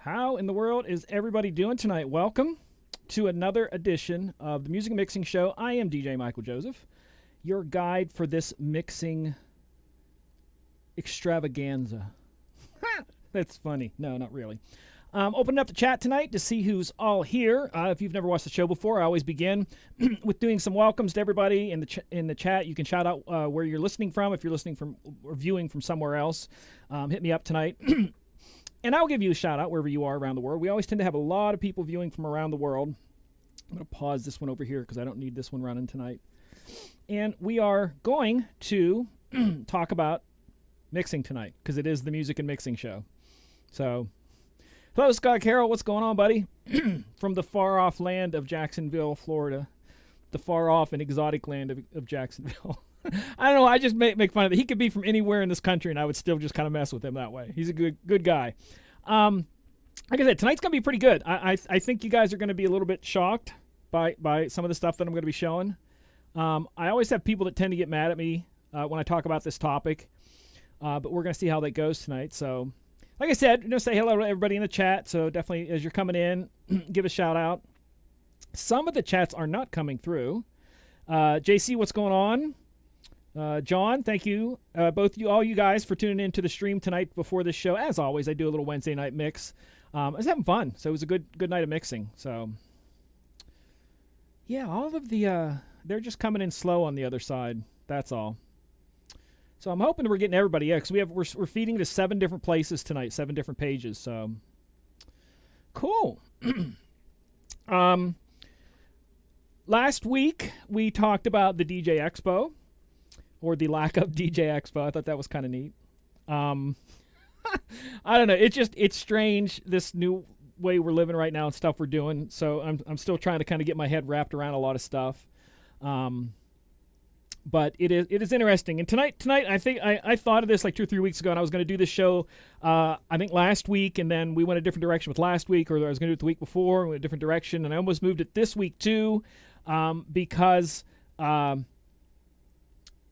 How in the world is everybody doing tonight? Welcome to another edition of the Music and Mixing Show. I am DJ Michael Joseph, your guide for this mixing extravaganza. That's funny. No, not really. Opening up the chat tonight to see who's all here. If you've never watched the show before, I always begin with doing some welcomes to everybody in the chat. You can shout out where you're listening from. If you're listening from or viewing from somewhere else, hit me up tonight. And I'll give you a shout out wherever you are around the world. We always tend to have a lot of people viewing from around the world. I'm going to pause this one over here because I don't need this one running tonight. And we are going to talk about mixing tonight because it is the Music and Mixing Show. So, hello, Scott Carroll. What's going on, buddy? From the far-off land of Jacksonville, Florida. The far-off and exotic land of Jacksonville. I don't know. I just make fun of it. He could be from anywhere in this country, and I would still just kind of mess with him that way. He's a good guy. Like I said, tonight's going to be pretty good. I think you guys are going to be a little bit shocked by some of the stuff that I'm going to be showing. I always have people that tend to get mad at me when I talk about this topic, but we're going to see how that goes tonight. So, like I said, say hello to everybody in the chat. So definitely, as you're coming in, give a shout out. Some of the chats are not coming through. JC, what's going on? John, thank you, all you guys for tuning in to the stream tonight before this show. As always, I do a little Wednesday night mix. I was having fun, so it was a good night of mixing. So, yeah, all of the they're just coming in slow on the other side. That's all. So I'm hoping we're getting everybody. Yeah, because we're feeding to 7 different places tonight, 7 different pages. So, cool. Last week we talked about the DJ Expo. Or the lack of DJ Expo. I thought that was kind of neat. I don't know. It's strange, this new way we're living right now and stuff we're doing. So I'm still trying to kind of get my head wrapped around a lot of stuff. But it is interesting. And tonight I think I thought of this like 2 or 3 weeks ago, and I was going to do this show I think last week, and then we went a different direction with last week, or I was going to do it the week before, and we went a different direction, and I almost moved it this week too, because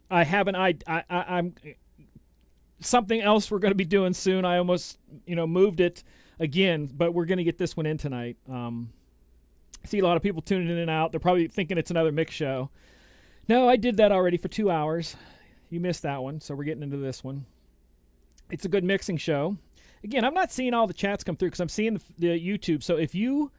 I have I'm something else we're going to be doing soon. I almost, moved it again, but we're going to get this one in tonight. I see a lot of people tuning in and out. They're probably thinking it's another mix show. No, I did that already for 2 hours. You missed that one, so we're getting into this one. It's a good mixing show. Again, I'm not seeing all the chats come through because I'm seeing the YouTube. So if you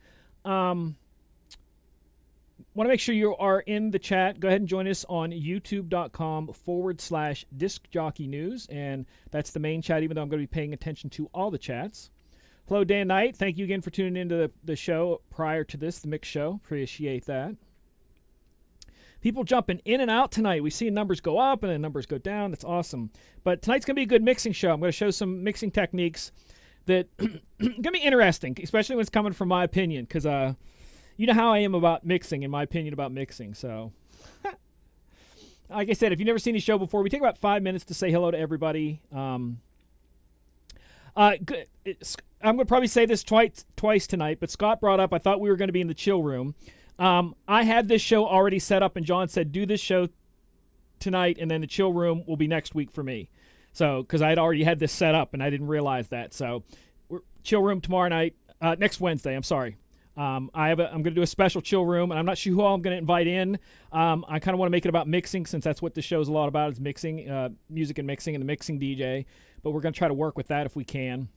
want to make sure you are in the chat, go ahead and join us on youtube.com/Disc Jockey News, and that's the main chat, even though I'm going to be paying attention to all the chats. Hello, Dan Knight. Thank you again for tuning into the show prior to this, the mix show. Appreciate that. People jumping in and out tonight. We see numbers go up and then numbers go down. That's awesome. But tonight's going to be a good mixing show. I'm going to show some mixing techniques that going to be interesting, especially when it's coming from my opinion, because you know how I am about mixing, in my opinion about mixing. So, like I said, if you've never seen the show before, we take about 5 minutes to say hello to everybody. I'm going to probably say this twice tonight, but Scott brought up, I thought we were going to be in the chill room. I had this show already set up, and John said, do this show tonight, and then the chill room will be next week for me. So, because I had already had this set up, and I didn't realize that. So, chill room tomorrow night, next Wednesday, I'm sorry. I'm going to do a special chill room, and I'm not sure who all I'm going to invite in. I kind of want to make it about mixing, since that's what the show's a lot about, is mixing, music and mixing, and the mixing DJ. But we're going to try to work with that if we can.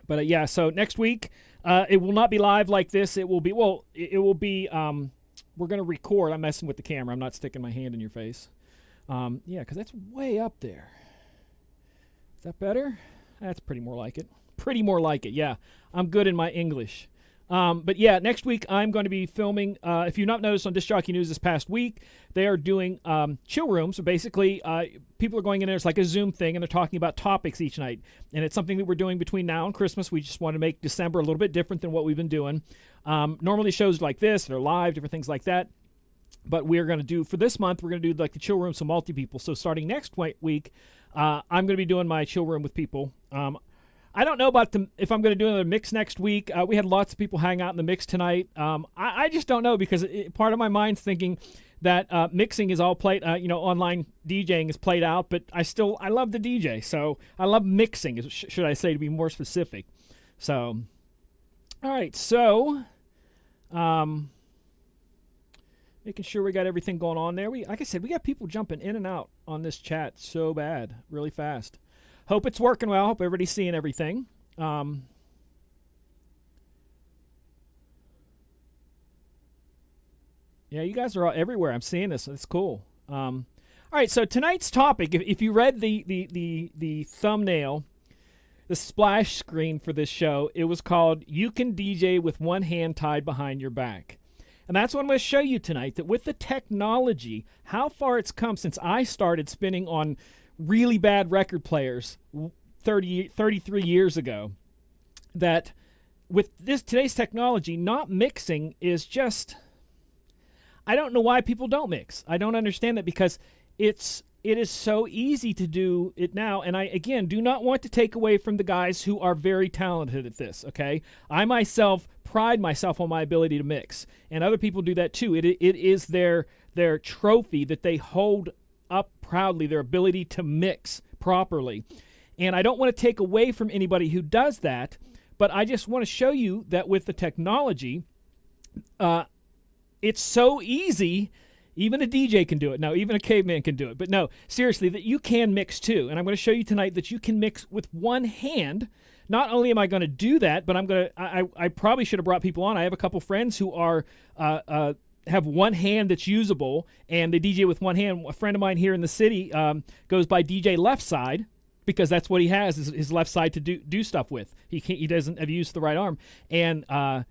But yeah, so next week, it will not be live like this. It will be, we're going to record. I'm messing with the camera. I'm not sticking my hand in your face. Yeah, because that's way up there. Is that better? That's pretty more like it. Pretty more like it, yeah. I'm good in my English. But yeah, next week I'm going to be filming, if you've not noticed on Disc Jockey News this past week, they are doing chill rooms. So basically, people are going in there, it's like a Zoom thing, and they're talking about topics each night. And it's something that we're doing between now and Christmas. We just want to make December a little bit different than what we've been doing. Normally shows like this, they're live, different things like that. But we're going to do, for this month, we're going to do like the chill room, so multi-people. So starting next week, I'm going to be doing my chill room with people. I don't know about if I'm going to do another mix next week. We had lots of people hang out in the mix tonight. I just don't know, because part of my mind's thinking that mixing is all played, online DJing is played out, but I love the DJ. So I love mixing, should I say, to be more specific. So, all right. So, making sure we got everything going on there. Like I said, we got people jumping in and out on this chat so bad, really fast. Hope it's working well. Hope everybody's seeing everything. Yeah, you guys are all everywhere. I'm seeing this. It's cool. All right, so tonight's topic, if you read the thumbnail, the splash screen for this show, it was called "You Can DJ with One Hand Tied Behind Your Back." And that's what I'm going to show you tonight, that with the technology, how far it's come since I started spinning on really bad record players 33 years ago, that with today's technology, not mixing is just... I don't know why people don't mix. I don't understand that, because it is so easy to do it now. And I, again, do not want to take away from the guys who are very talented at this, okay? I myself pride myself on my ability to mix, and other people do that too. It is their trophy that they hold up proudly, their ability to mix properly. And I don't want to take away from anybody who does that, but I just want to show you that with the technology, it's so easy, even a DJ can do it. Now, even a caveman can do it. But no, seriously, that you can mix too. And I'm going to show you tonight that you can mix with one hand. Not only am I going to do that, but I probably should have brought people on. I have a couple friends who are have one hand that's usable, and they DJ with one hand. A friend of mine here in the city goes by DJ Left Side, because that's what he has, is his left side to do stuff with. He doesn't have used the right arm. And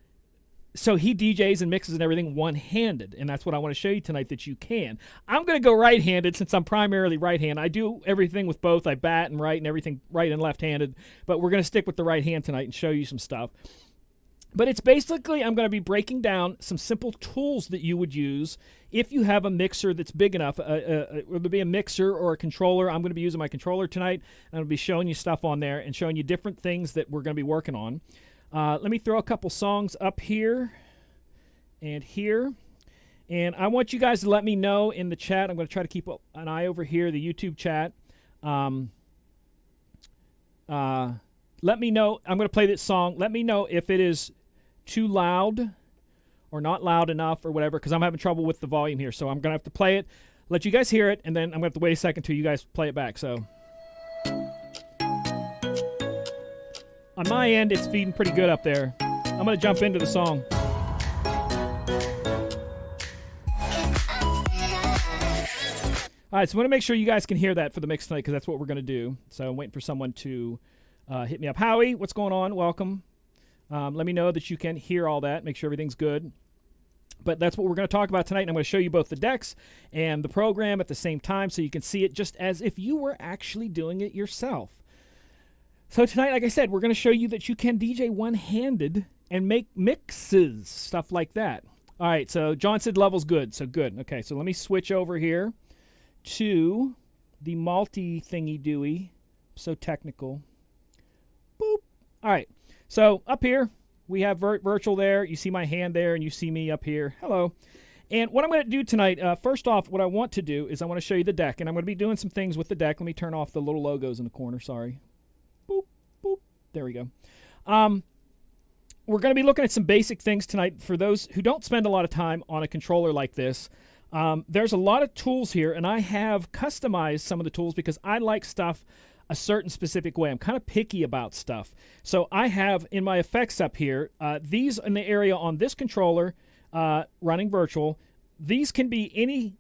so he DJs and mixes and everything one-handed, and that's what I want to show you tonight, that you can. I'm going to go right-handed since I'm primarily right-handed. I do everything with both. I bat and right and everything right and left-handed, but we're going to stick with the right hand tonight and show you some stuff. But it's basically, I'm going to be breaking down some simple tools that you would use if you have a mixer that's big enough. Whether it be a mixer or a controller. I'm going to be using my controller tonight. I'm going to be showing you stuff on there and showing you different things that we're going to be working on. Let me throw a couple songs up here and here. And I want you guys to let me know in the chat. I'm going to try to keep an eye over here, the YouTube chat. Let me know. I'm going to play this song. Let me know if it is too loud or not loud enough or whatever, because I'm having trouble with the volume here. So I'm going to have to play it, let you guys hear it, and then I'm going to have to wait a second till you guys play it back. So... on my end, it's feeding pretty good up there. I'm going to jump into the song. All right, so I want to make sure you guys can hear that for the mix tonight, because that's what we're going to do. So I'm waiting for someone to hit me up. Howie, what's going on? Welcome. Let me know that you can hear all that. Make sure everything's good. But that's what we're going to talk about tonight, and I'm going to show you both the decks and the program at the same time, so you can see it just as if you were actually doing it yourself. So tonight, like I said, we're going to show you that you can DJ one-handed and make mixes, stuff like that. All right, so John said level's good, so good. Okay, so let me switch over here to the multi-thingy-doey. So technical. Boop. All right, so up here, we have virtual there. You see my hand there, and you see me up here. Hello. And what I'm going to do tonight, first off, what I want to do is I want to show you the deck, and I'm going to be doing some things with the deck. Let me turn off the little logos in the corner, sorry. Boop, boop. There we go. We're going to be looking at some basic things tonight. For those who don't spend a lot of time on a controller like this, there's a lot of tools here, and I have customized some of the tools because I like stuff a certain specific way. I'm kind of picky about stuff. So I have in my effects up here, these in the area on this controller running virtual, these can be any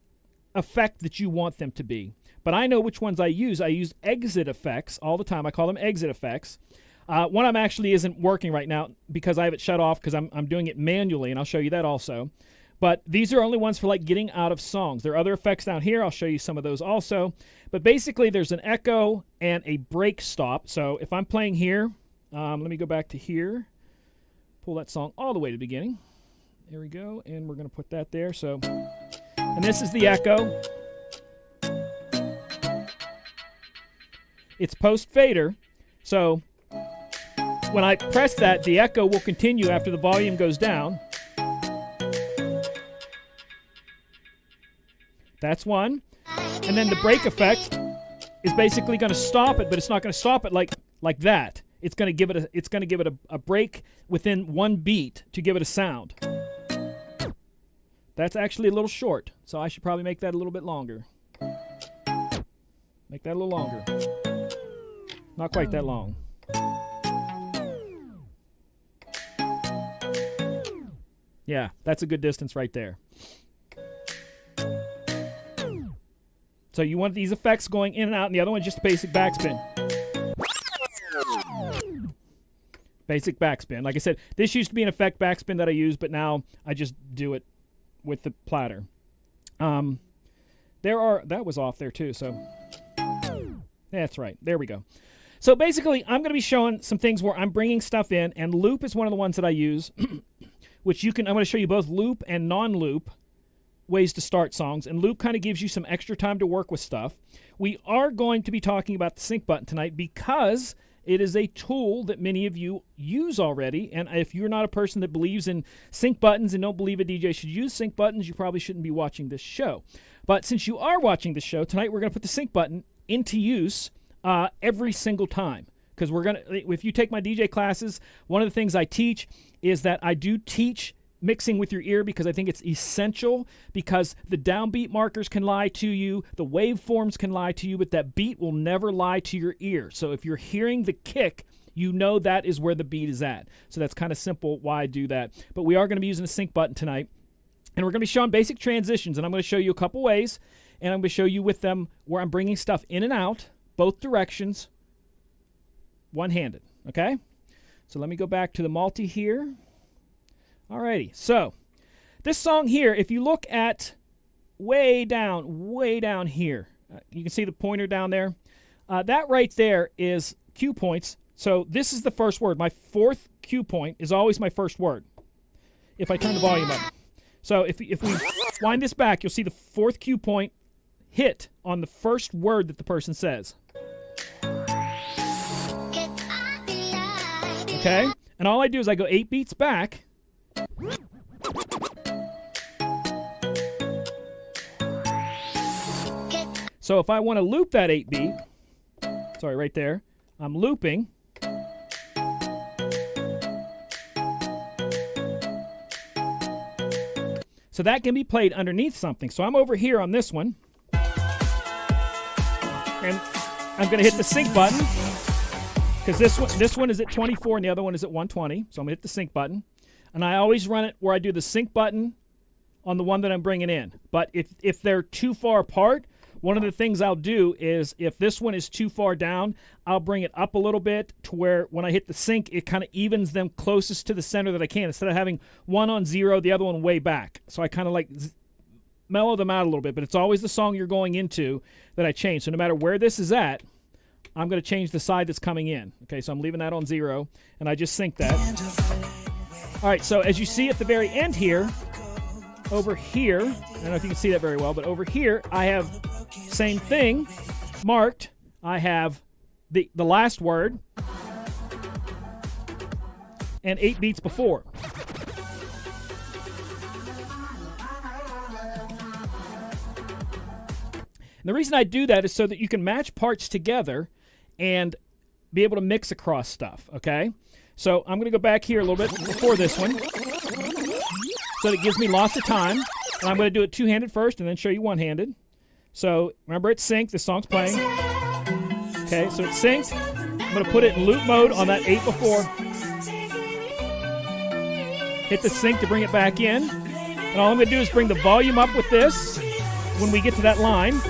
effect that you want them to be. But I know which ones I use. I use exit effects all the time. I call them exit effects. One of them actually isn't working right now because I have it shut off because I'm doing it manually, and I'll show you that also. But these are only ones for like getting out of songs. There are other effects down here. I'll show you some of those also. But basically there's an echo and a break stop. So if I'm playing here, let me go back to here, pull that song all the way to the beginning. There we go. And we're going to put that there. So, and this is the echo. It's post fader. So when I press that, the echo will continue after the volume goes down. That's one. And then the break effect is basically going to stop it, but it's not going to stop it like that. it's going to give it a break within one beat to give it a sound. That's actually a little short, so I should probably make that a little bit longer. Make that a little longer. Not quite that long. Yeah, that's a good distance right there. So you want these effects going in and out, and the other one's just a basic backspin. Basic backspin. Like I said, this used to be an effect backspin that I use, but now I just do it with the platter. That was off there too, so that's right. There we go. So basically, I'm going to be showing some things where I'm bringing stuff in, and loop is one of the ones that I use, which I'm going to show you both loop and non-loop ways to start songs, and loop kind of gives you some extra time to work with stuff. We are going to be talking about the sync button tonight because it is a tool that many of you use already, and if you're not a person that believes in sync buttons and don't believe a DJ should use sync buttons, you probably shouldn't be watching this show. But since you are watching the show, tonight we're going to put the sync button into use every single time. Because if you take my DJ classes, one of the things I teach is that I do teach mixing with your ear because I think it's essential, because the downbeat markers can lie to you, the waveforms can lie to you, but that beat will never lie to your ear. So if you're hearing the kick, you know that is where the beat is at. So that's kind of simple why I do that. But we are going to be using a sync button tonight, and we're going to be showing basic transitions, and I'm going to show you a couple ways, and I'm going to show you with them where I'm bringing stuff in and out, both directions, one-handed, okay? So let me go back to the multi here. Alrighty, so this song here, if you look at way down here, you can see the pointer down there. That right there is cue points. So this is the first word. My fourth cue point is always my first word if I turn the volume up. So if we wind this back, you'll see the fourth cue point hit on the first word that the person says. Okay? And all I do is I go 8 beats back. So if I want to loop that 8 beat, sorry, right there, I'm looping. So that can be played underneath something. So I'm over here on this one, and I'm going to hit the sync button because this one is at 24 and the other one is at 120. So I'm going to hit the sync button. And I always run it where I do the sync button on the one that I'm bringing in. But if they're too far apart, one of the things I'll do is if this one is too far down, I'll bring it up a little bit to where when I hit the sync, it kind of evens them closest to the center that I can, instead of having one on 0, the other one way back. So I kind of like mellow them out a little bit. But it's always the song you're going into that I change. So no matter where this is at, I'm going to change the side that's coming in. Okay, so I'm leaving that on 0, and I just sync that. All right, so as you see at the very end here, over here, I don't know if you can see that very well, but over here, I have same thing marked. I have the last word and 8 beats before. And the reason I do that is so that you can match parts together and be able to mix across stuff, okay? So I'm going to go back here a little bit before this one, so that it gives me lots of time. And I'm going to do it two-handed first and then show you one-handed. So remember, it's synced. This song's playing. Okay, so it's synced. I'm going to put it in loop mode on that 8 before. Hit the sync to bring it back in. And all I'm going to do is bring the volume up with this when we get to that line.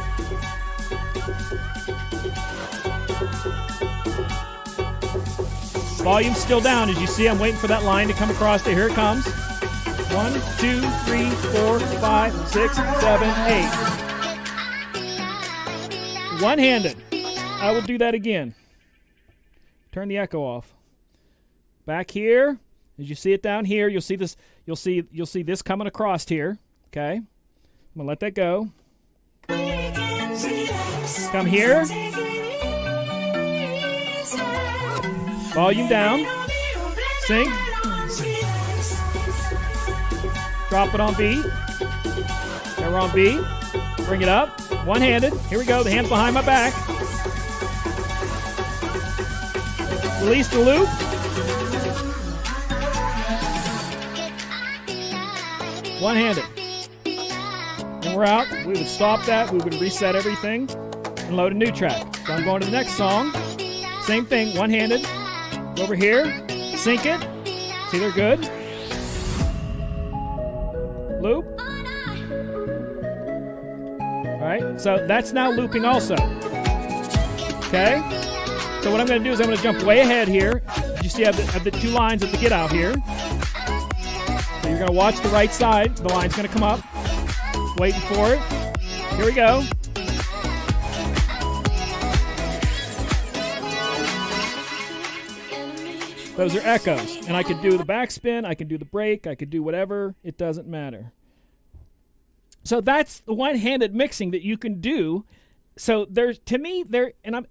Volume's still down. As you see, I'm waiting for that line to come across there. Here it comes. 1, 2, 3, 4, 5, 6, 7, 8. One-handed. I will do that again. Turn the echo off. Back here, as you see it down here, you'll see this. You'll see this coming across here. Okay, I'm gonna let that go. Come here. Volume down. Sync. Drop it on B. Now we're on B. Bring it up. One-handed. Here we go. The hand's behind my back. Release the loop. One-handed. And we're out. We would stop that. We would reset everything and load a new track. So I'm going to the next song. Same thing, one-handed. Go over here. Sync it. See, they're good. Loop. All right, so that's now looping also. Okay? So what I'm going to do is I'm going to jump way ahead here. You see I have the 2 lines at the get out here. So you're going to watch the right side. The line's going to come up. Waiting for it. Here we go. Those are echoes. And I could do the backspin, I could do the break, I could do whatever. It doesn't matter. So that's the one-handed mixing that you can do. So there's, to me, and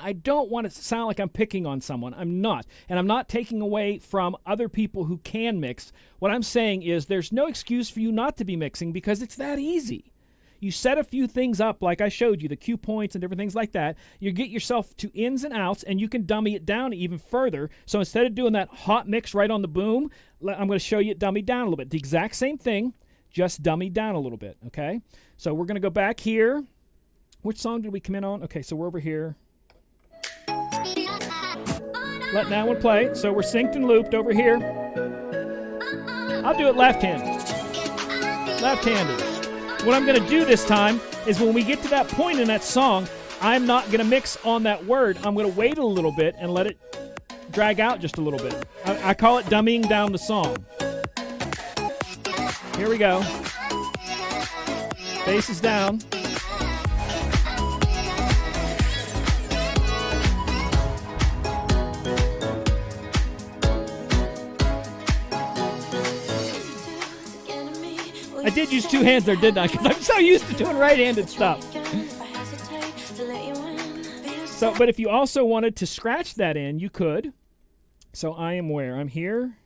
I don't want to sound like I'm picking on someone. I'm not. And I'm not taking away from other people who can mix. What I'm saying is there's no excuse for you not to be mixing because it's that easy. You set a few things up like I showed you, the cue points and different things like that. You get yourself to ins and outs, and you can dummy it down even further. So instead of doing that hot mix right on the boom, I'm going to show you it dummied down a little bit. The exact same thing, just dummied down a little bit, okay? So we're going to go back here. Which song did we come in on? Okay, so we're over here. Let that one play. So we're synced and looped over here. I'll do it left-handed. Left-handed. What I'm going to do this time is when we get to that point in that song, I'm not going to mix on that word. I'm going to wait a little bit and let it drag out just a little bit. I call it dummying down the song. Here we go. Bass is down. I did use 2 hands there, didn't I? Because I'm so used to doing right-handed stuff. So, but if you also wanted to scratch that in, you could. So I am where? I'm here.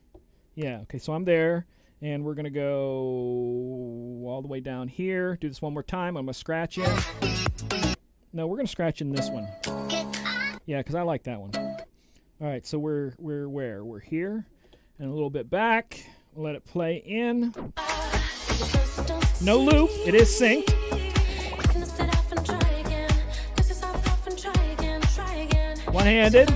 Yeah, okay, so I'm there. And we're going to go all the way down here. Do this one more time. I'm going to scratch in. No, we're going to scratch in this one. Yeah, because I like that one. All right, so we're where? We're here. And a little bit back. We'll let it play in. No loop. It is synced. One-handed.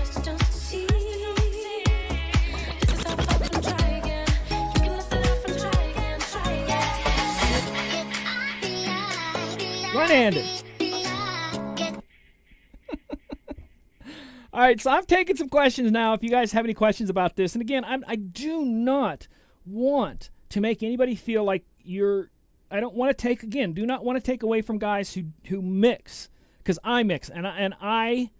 One-handed. All right, so I've taken some questions now. If you guys have any questions about this, and again, I do not want to make anybody feel like I don't want to take, again, do not want to take away from guys who mix, because I mix, and I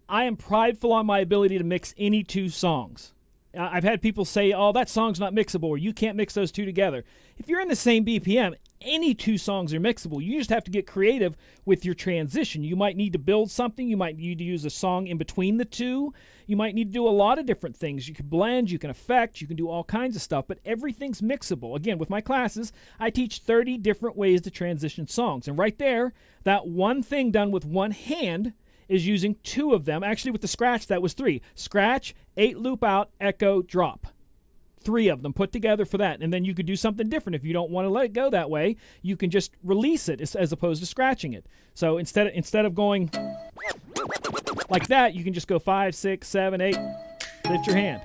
am prideful on my ability to mix any 2 songs. I've had people say, oh, that song's not mixable, or you can't mix those 2 together. If you're in the same BPM, any 2 songs are mixable. You just have to get creative with your transition. You might need to build something. You might need to use a song in between the 2. You might need to do a lot of different things. You can blend, you can affect, you can do all kinds of stuff, but everything's mixable. Again, with my classes, I teach 30 different ways to transition songs. And right there, that one thing done with one hand is using 2 of them. Actually, with the scratch, that was 3. Scratch, 8 loop out, echo, drop. 3 of them put together for that. And then you could do something different. If you don't want to let it go that way, you can just release it as opposed to scratching it. So instead of going like that, you can just go 5, 6, 7, 8, lift your hand.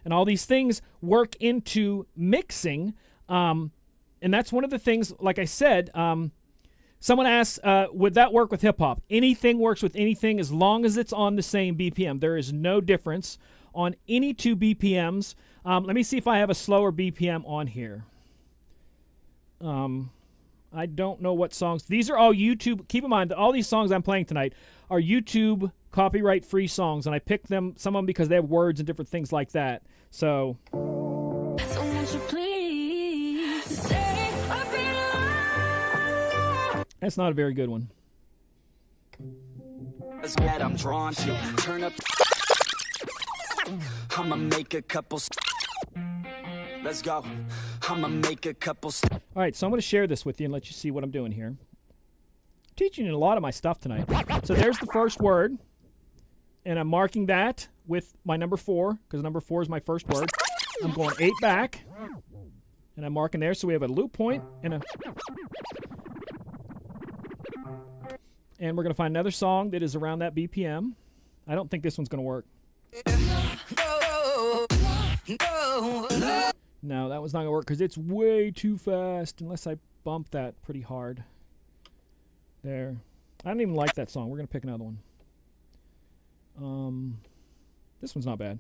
And all these things work into mixing. And that's one of the things, like I said, someone asked, would that work with hip-hop? Anything works with anything as long as it's on the same BPM. There is no difference on any 2 BPMs. Let me see if I have a slower BPM on here. I don't know what songs. These are all YouTube. Keep in mind that all these songs I'm playing tonight are YouTube copyright-free songs, and I picked them, some of them because they have words and different things like that. So that's not a very good one. I'm drawn to turn up. I'ma make a couple. Let's go. I'ma make a couple. All right, so I'm going to share this with you and let you see what I'm doing here. I'm teaching you a lot of my stuff tonight. So there's the first word. and I'm marking that with my number 4, because number 4 is my first word. I'm going 8 back, and I'm marking there, so we have a loop point and we're going to find another song that is around that BPM. I don't think this one's going to work. No, that one's not going to work because it's way too fast unless I bump that pretty hard. There. I don't even like that song. We're going to pick another one. This one's not bad.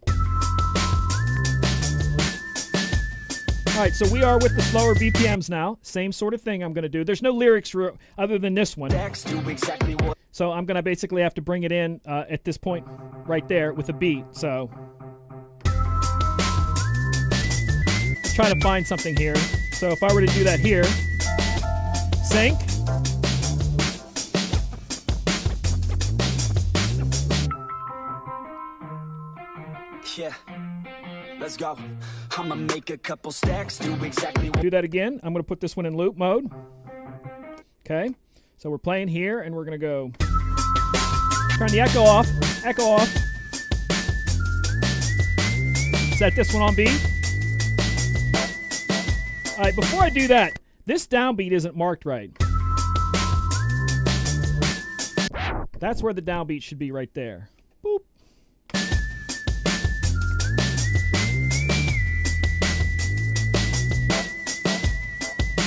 All right, so we are with the slower BPMs now. Same sort of thing I'm going to do. There's no lyrics other than this one. So I'm going to basically have to bring it in at this point right there with a beat. So let's try to find something here. So if I were to do that here, sync. Yeah, let's go. I'ma make a couple stacks, do exactly what. Do that again. I'm going to put this one in loop mode. Okay, so we're playing here, and we're going to go. Turn the echo off. Echo off. Set this one on B. All right, before I do that, this downbeat isn't marked right. That's where the downbeat should be right there. Boop.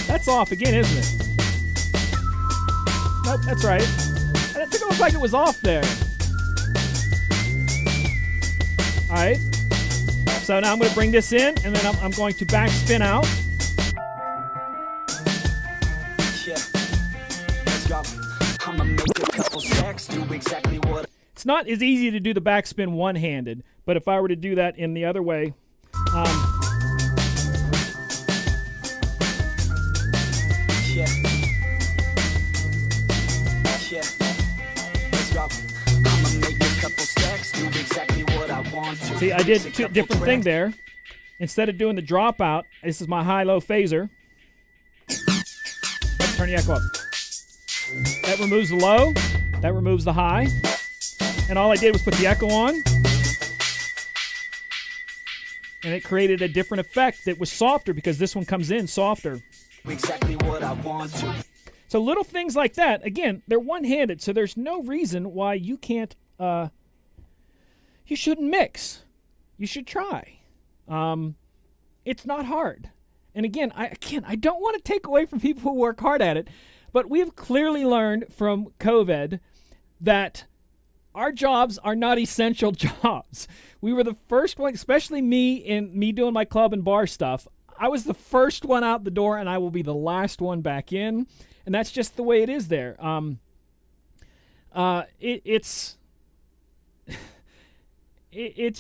That's off again, isn't it? Nope, that's right. I didn't think it looked like it was off there. All right. So now I'm going to bring this in, and then I'm going to backspin out. Yeah, let's go. I'ma make a couple stacks, do exactly what. It's not as easy to do the backspin one-handed, but if I were to do that in the other way, Yeah. Yeah. Let's go. I'ma make a couple stacks, do exactly what I want to. see, I did a different thing there. Instead of doing the dropout, this is my high-low phaser. Turn the echo up. That removes the low. That removes the high. And all I did was put the echo on. And it created a different effect that was softer because this one comes in softer. Exactly what I want to. So little things like that, again, they're one-handed, so there's no reason why you can't, you shouldn't mix. You should try. It's not hard. And again, I don't want to take away from people who work hard at it, but we have clearly learned from COVID that our jobs are not essential jobs. We were the first one, especially me doing my club and bar stuff. I was the first one out the door, and I will be the last one back in, and that's just the way it is there. It's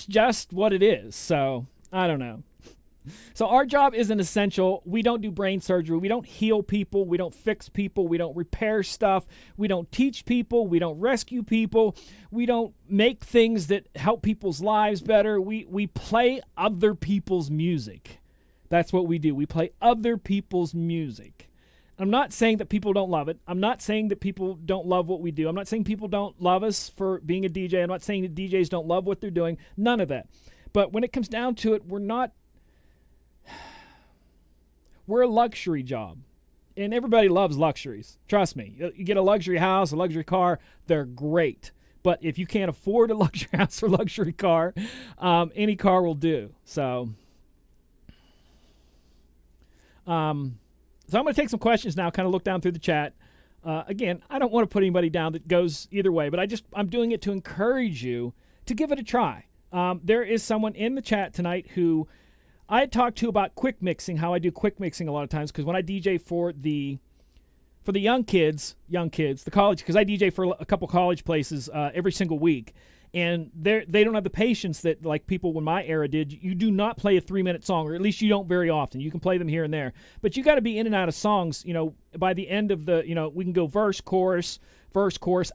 just what it is. So I don't know. So our job isn't essential. We don't do brain surgery. We don't heal people. We don't fix people. We don't repair stuff. We don't teach people. We don't rescue people. We don't make things that help people's lives better. We play other people's music. That's what we do. We play other people's music. I'm not saying that people don't love it. I'm not saying that people don't love what we do. I'm not saying people don't love us for being a DJ. I'm not saying that DJs don't love what they're doing. None of that. But when it comes down to it, we're a luxury job. And everybody loves luxuries. Trust me. You get a luxury house, a luxury car, they're great. But if you can't afford a luxury house or luxury car, any car will do. So I'm going to take some questions now, kind of look down through the chat. Again, I don't want to put anybody down that goes either way, but I'm doing it to encourage you to give it a try. There is someone in the chat tonight who I had talked to about quick mixing, how I do quick mixing a lot of times, because when I DJ for the young kids, the college, because I DJ for a couple college places every single week, and they don't have the patience that like people when my era did. You do not play a 3-minute song, or at least you don't very often. You can play them here and there, but you got to be in and out of songs. By the end of we can go verse, chorus,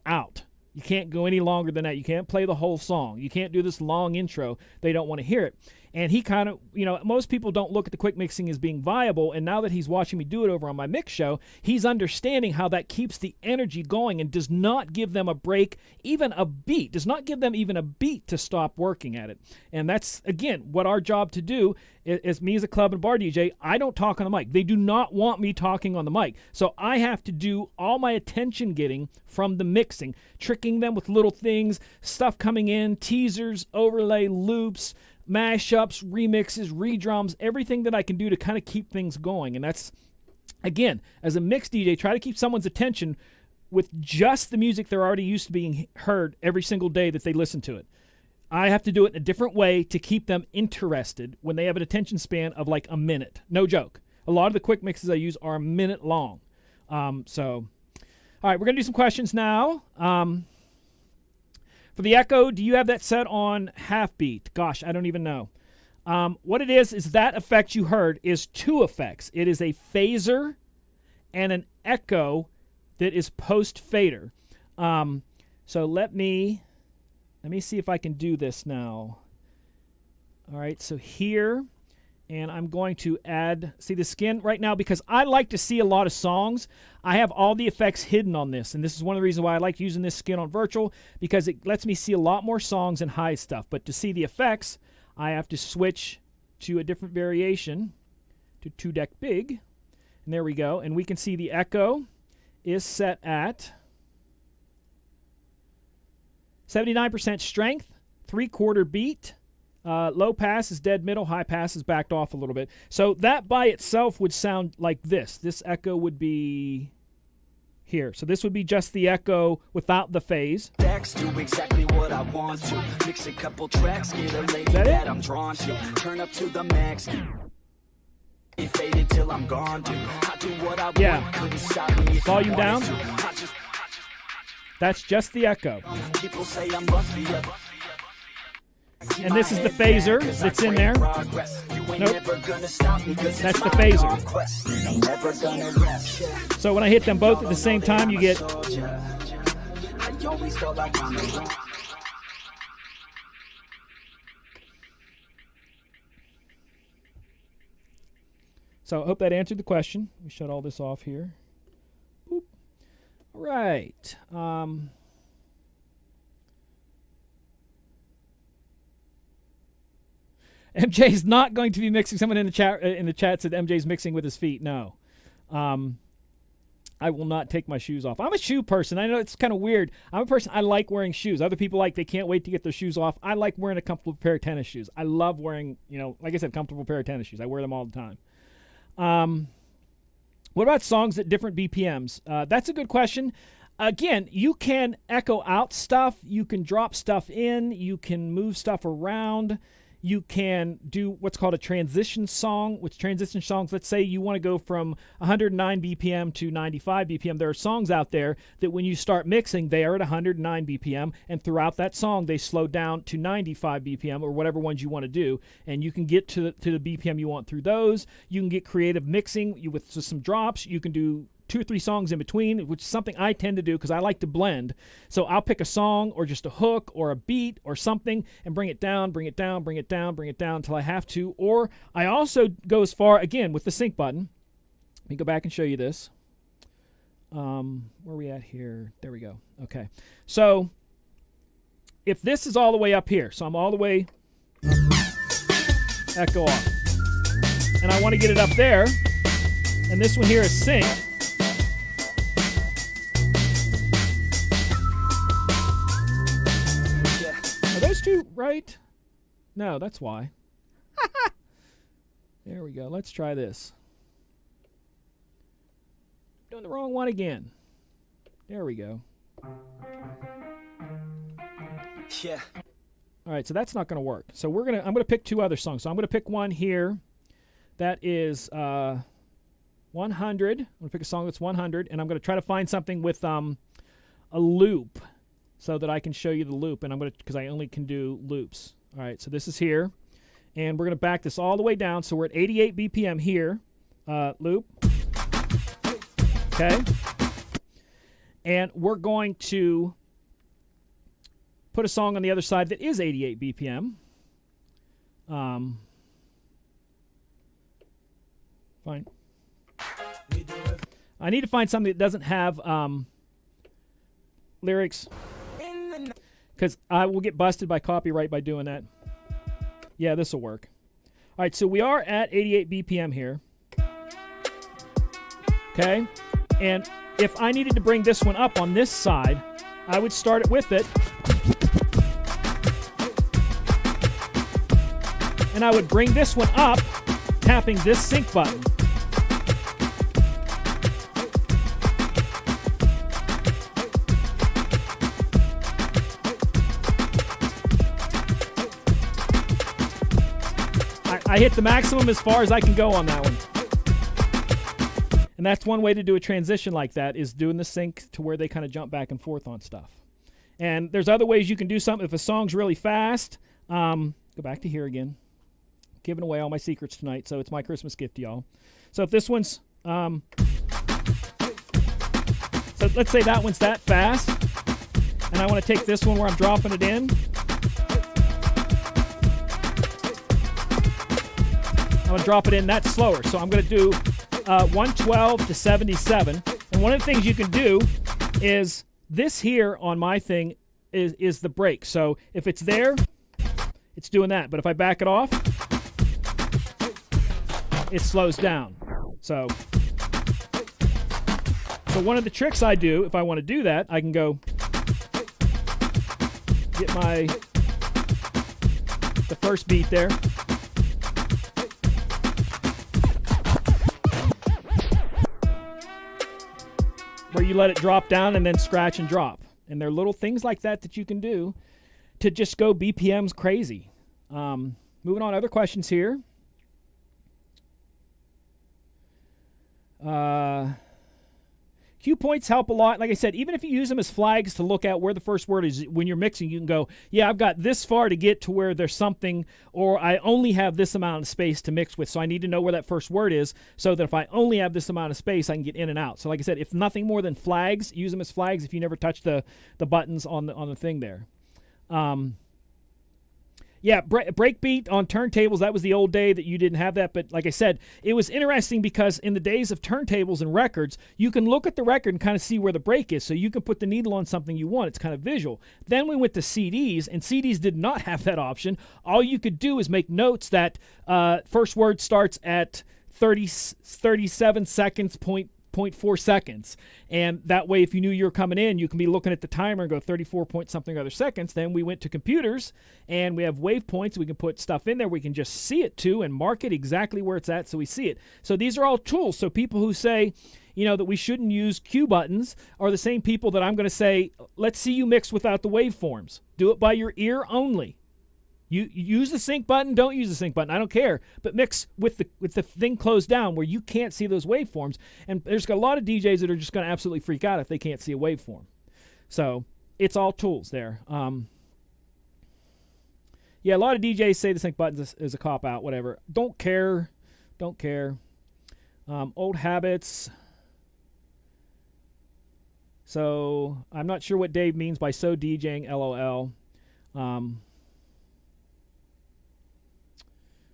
out. You can't go any longer than that. You can't play the whole song. You can't do this long intro. They don't want to hear it. And he kind of, most people don't look at the quick mixing as being viable. And now that he's watching me do it over on my mix show, he's understanding how that keeps the energy going and does not give them a break, even a beat, does not give them even a beat to stop working at it. And that's, again, what our job to do is me as a club and bar DJ. I don't talk on the mic. They do not want me talking on the mic. So I have to do all my attention getting from the mixing, tricking them with little things, stuff coming in, teasers, overlay, loops, mashups, remixes, redrums, everything that I can do to kind of keep things going. And that's, again, as a mix DJ, try to keep someone's attention with just the music they're already used to being heard every single day that they listen to it. I have to do it in a different way to keep them interested when they have an attention span of like a minute. No joke. A lot of the quick mixes I use are a minute long. All right, we're going to do some questions now. For the echo, do you have that set on half beat? Gosh, I don't even know. What it is that effect you heard is two effects. It is a phaser and an echo that is post-fader. So let me see if I can do this now. All right, so here, and I'm going to add, see the skin right now, because I like to see a lot of songs. I have all the effects hidden on this, and this is one of the reasons why I like using this skin on virtual, because it lets me see a lot more songs and hide stuff. But to see the effects, I have to switch to a different variation, to 2-deck big, and there we go. And we can see the echo is set at 79% strength, 3/4 beat. Low pass is dead middle, high pass is backed off a little bit. So that by itself would sound like this. This echo would be here. So this would be just the echo without the phase. Do exactly what I want to. Mix a couple tracks, get a lady that I'm drawn to. Turn up to the max. Faded till I'm gone, dude. I do what I want. Couldn't stop me. Volume down. That's just the echo. People say I'm lucky. And this is the phaser that's in there. Nope. That's the phaser. So when I hit them both at the same time, you get... So I hope that answered the question. Let me shut all this off here. Boop. All right. MJ's not going to be mixing. Someone in the chat said MJ's mixing with his feet. No. I will not take my shoes off. I'm a shoe person. I know it's kind of weird. I'm a person, I like wearing shoes. Other people they can't wait to get their shoes off. I like wearing a comfortable pair of tennis shoes. I love wearing, like I said, comfortable pair of tennis shoes. I wear them all the time. What about songs at different BPMs? That's a good question. Again, you can echo out stuff. You can drop stuff in. You can move stuff around. You can do what's called a transition song, which transition songs, let's say you want to go from 109 BPM to 95 BPM. There are songs out there that when you start mixing, they are at 109 BPM, and throughout that song, they slow down to 95 BPM or whatever ones you want to do, and you can get to the BPM you want through those. You can get creative mixing with some drops. You can do 2 or 3 songs in between, which is something I tend to do because I like to blend. So I'll pick a song or just a hook or a beat or something and bring it down, bring it down, bring it down, bring it down until I have to. Or I also go as far, again, with the sync button. Let me go back and show you this. Where are we at here? There we go. Okay. So if this is all the way up here, so I'm all the way echo off. And I want to get it up there. And this one here is sync. Are those two right? No, that's why. There we go. Let's try this. Doing the wrong one again. There we go. Yeah. All right, so that's not going to work. So I'm going to pick 2 other songs. So I'm going to pick one here that is 100. I'm going to pick a song that's 100, and I'm going to try to find something with a loop so that I can show you the loop, and because I only can do loops. All right, so this is here, and we're going to back this all the way down. So we're at 88 BPM here, loop. Okay, and we're going to put a song on the other side that is 88 BPM. Fine. I need to find something that doesn't have lyrics, because I will get busted by copyright by doing that. Yeah, this will work. All right, so we are at 88 BPM here. Okay, and if I needed to bring this one up on this side, I would start it with it, and I would bring this one up, tapping this sync button. I hit the maximum as far as I can go on that one. And that's one way to do a transition like that, is doing the sync to where they kind of jump back and forth on stuff. And there's other ways you can do something. If a song's really fast, go back to here again. Giving away all my secrets tonight, so it's my Christmas gift to y'all. So if this one's, so let's say that one's that fast, and I want to take this one where I'm dropping it in. I'm going to drop it in that slower. So I'm going to do 112 to 77. And one of the things you can do is this here on my thing is the break. So if it's there, it's doing that. But if I back it off, it slows down. So one of the tricks I do, if I want to do that, I can go get the first beat there. Where you let it drop down and then scratch and drop. And there are little things like that you can do to just go BPMs crazy. Moving on, other questions here. Cue points help a lot. Like I said, even if you use them as flags to look at where the first word is when you're mixing, you can go, yeah, I've got this far to get to where there's something, or I only have this amount of space to mix with. So I need to know where that first word is, so that if I only have this amount of space, I can get in and out. So like I said, if nothing more than flags, use them as flags if you never touch the buttons on the thing there. Yeah, breakbeat on turntables, that was the old day that you didn't have that. But like I said, it was interesting because in the days of turntables and records, you can look at the record and kind of see where the break is. So you can put the needle on something you want. It's kind of visual. Then we went to CDs, and CDs did not have that option. All you could do is make notes that first word starts at 37 seconds, 0.4 seconds. And that way, if you knew you were coming in, you can be looking at the timer and go 34 point something other seconds. Then we went to computers, and we have waypoints. We can put stuff in there. We can just see it too and mark it exactly where it's at so we see it. So these are all tools. So people who say, that we shouldn't use cue buttons are the same people that I'm going to say, let's see you mix without the waveforms. Do it by your ear only. You use the sync button, don't use the sync button, I don't care. But mix with the thing closed down where you can't see those waveforms. And there's a lot of DJs that are just going to absolutely freak out if they can't see a waveform. So it's all tools there. Yeah, a lot of DJs say the sync button is a cop-out, whatever. Don't care. Old habits. So I'm not sure what Dave means by so DJing, LOL.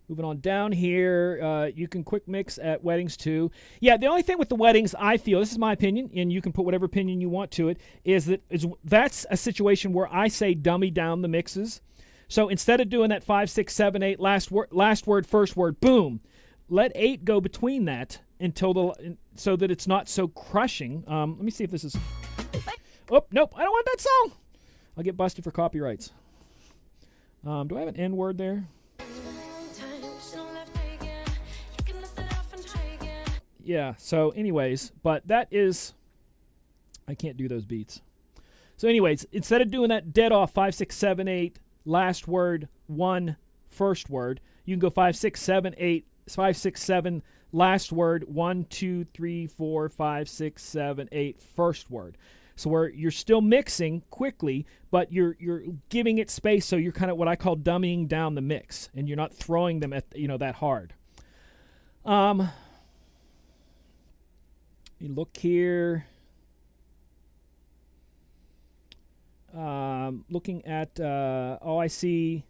Moving on down here, you can quick mix at weddings too. Yeah, the only thing with the weddings, I feel, this is my opinion, and you can put whatever opinion you want to it, that's a situation where I say dummy down the mixes. So instead of doing that 5, 6, 7, 8, last word, first word, boom, let 8 go between that so that it's not so crushing. Let me see if this is. Oh, nope, I don't want that song. I'll get busted for copyrights. Do I have an N word there? Yeah, so anyways, but that is, I can't do those beats. So anyways, instead of doing that dead off 5, 6, 7, 8, last word, 1, first word, you can go 5, 6, 7, 8, 5, 6, 7, last word, 1, 2, 3, 4, 5, 6, 7, 8, first word. So where you're still mixing quickly, but you're giving it space, so you're kind of what I call dummying down the mix, and you're not throwing them at that hard. You look here. Looking at I see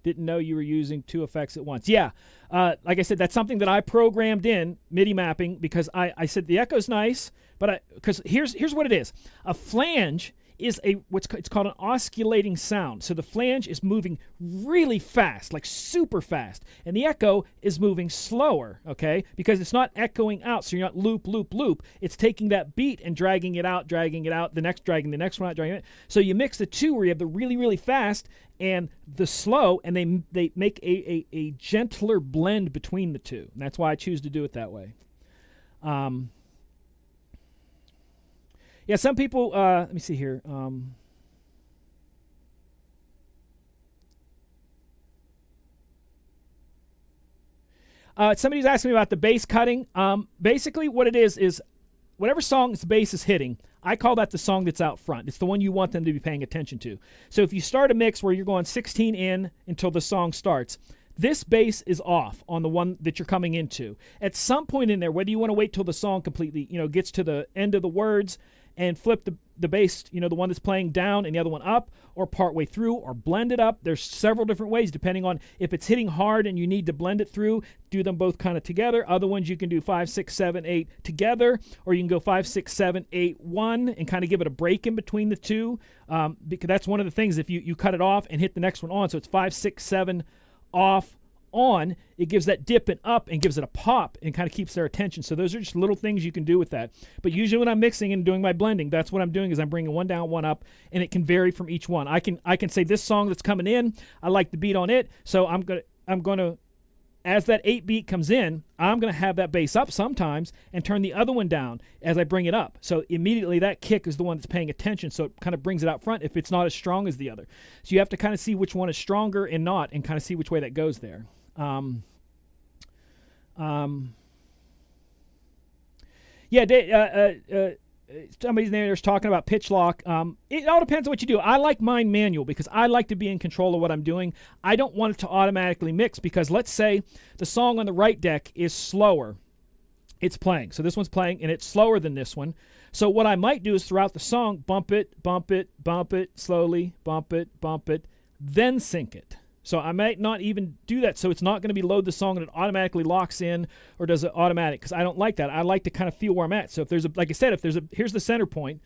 Didn't know you were using 2 effects at once. Yeah, like I said, that's something that I programmed in MIDI mapping because I said the echo's nice, but because here's what it is. A flange is it's called an osculating sound. So the flange is moving really fast, like super fast, and the echo is moving slower, okay? Because it's not echoing out, so you're not loop, loop, loop. It's taking that beat and dragging it out, the next dragging the next one out, dragging it. So you mix the two where you have the really, really fast and the slow, and they make a gentler blend between the two. And that's why I choose to do it that way. Yeah, some people, let me see here. Somebody's asking me about the bass cutting. Basically, what it is whatever song the bass is hitting, I call that the song that's out front. It's the one you want them to be paying attention to. So if you start a mix where you're going 16 in until the song starts, this bass is off on the one that you're coming into. At some point in there, whether you want to wait till the song completely, gets to the end of the words and flip the bass, the one that's playing down and the other one up, or partway through, or blend it up. There's several different ways depending on if it's hitting hard and you need to blend it through, do them both kind of together. Other ones you can do 5, 6, 7, 8 together, or you can go 5, 6, 7, 8, 1 and kind of give it a break in between the two. Because that's one of the things, if you cut it off and hit the next one on, so it's 5, 6, 7 off, on, it gives that dip and up and gives it a pop and kind of keeps their attention. So those are just little things you can do with that. But usually when I'm mixing and doing my blending, that's what I'm doing, is I'm bringing one down, one up, and it can vary from each one. I can say this song that's coming in, I like the beat on it, so I'm gonna as that 8 beat comes in, I'm gonna have that bass up sometimes and turn the other one down as I bring it up. So immediately that kick is the one that's paying attention, so it kind of brings it out front if it's not as strong as the other. So you have to kind of see which one is stronger and not, and kind of see which way that goes there. Somebody's there's talking about pitch lock. It all depends on what you do. I like mine manual because I like to be in control of what I'm doing. I don't want it to automatically mix because let's say the song on the right deck is slower. It's playing. So this one's playing and it's slower than this one. So what I might do is throughout the song, bump it, bump it, bump it, slowly, bump it, then sync it. So I might not even do that, so it's not going to be load the song and it automatically locks in or does it automatic, because I don't like that. I like to kind of feel where I'm at. So if there's like I said, here's the center point,